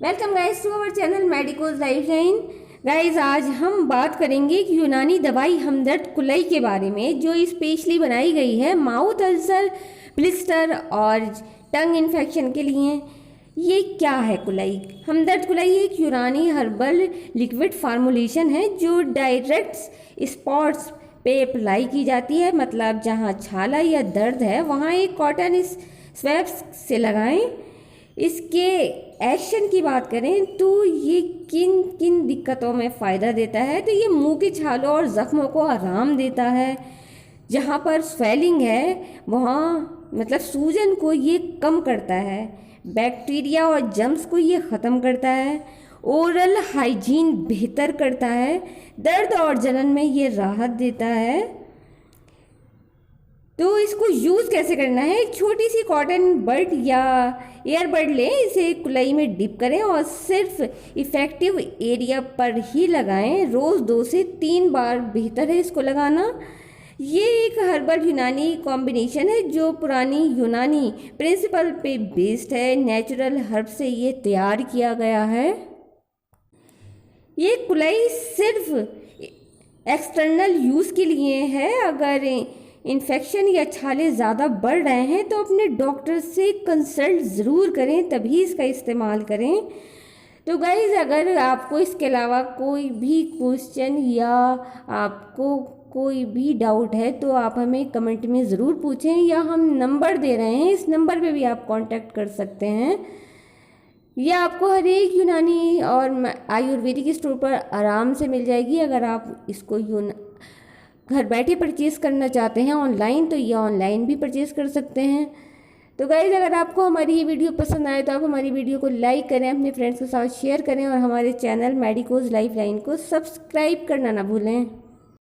Welcome guys to our channel Medicos Lifeline. Guys आज हम बात करेंगे एक यूनानी दवाई हमदर्द कुलई के बारे में, जो स्पेशली बनाई गई है माउथ अल्सर, ब्लिस्टर और टंग इन्फेक्शन के लिए। ये क्या है कुलई? हमदर्द कुलई एक यूनानी हर्बल लिक्विड फार्मूलेशन है जो डायरेक्ट स्पॉट्स पे अप्लाई की जाती है। मतलब जहाँ छाला या दर्द है वहाँ एक कॉटन स्वैप्स से लगाएं। इसके एक्शन की बात करें तो ये किन किन दिक्कतों में फ़ायदा देता है, तो ये मुंह के छालों और ज़ख्मों को आराम देता है। जहाँ पर स्वेलिंग है वहाँ मतलब सूजन को ये कम करता है। बैक्टीरिया और जम्स को ये ख़त्म करता है। ओरल हाइजीन बेहतर करता है। दर्द और जलन में ये राहत देता है। तो इसको यूज़ कैसे करना है? एक छोटी सी कॉटन बड या एयरबड लें, इसे कुलई में डिप करें और सिर्फ इफ़ेक्टिव एरिया पर ही लगाएं। रोज़ 2 से 3 बार बेहतर है इसको लगाना। ये एक हर्बल यूनानी कॉम्बिनेशन है जो पुरानी यूनानी प्रिंसिपल पे बेस्ड है। नेचुरल हर्ब से ये तैयार किया गया है। ये कुलई सिर्फ एक्सटर्नल यूज़ के लिए है। अगर इन्फेक्शन या छाले ज़्यादा बढ़ रहे हैं तो अपने डॉक्टर से कंसल्ट ज़रूर करें, तभी इसका इस्तेमाल करें। तो गाइज़ अगर आपको इसके अलावा कोई भी क्वेश्चन या आपको कोई भी डाउट है तो आप हमें कमेंट में ज़रूर पूछें, या हम नंबर दे रहे हैं, इस नंबर पे भी आप कांटेक्ट कर सकते हैं। यह आपको हर एक यूनानी और आयुर्वेदिक स्टोर पर आराम से मिल जाएगी। अगर आप इसको घर बैठे परचेज़ करना चाहते हैं ऑनलाइन, तो ये ऑनलाइन भी परचेज़ कर सकते हैं। तो गाइज़ अगर आपको हमारी ये वीडियो पसंद आए तो आप हमारी वीडियो को लाइक करें, अपने फ्रेंड्स के साथ शेयर करें और हमारे चैनल मेडिकोज लाइफलाइन को सब्सक्राइब करना ना भूलें।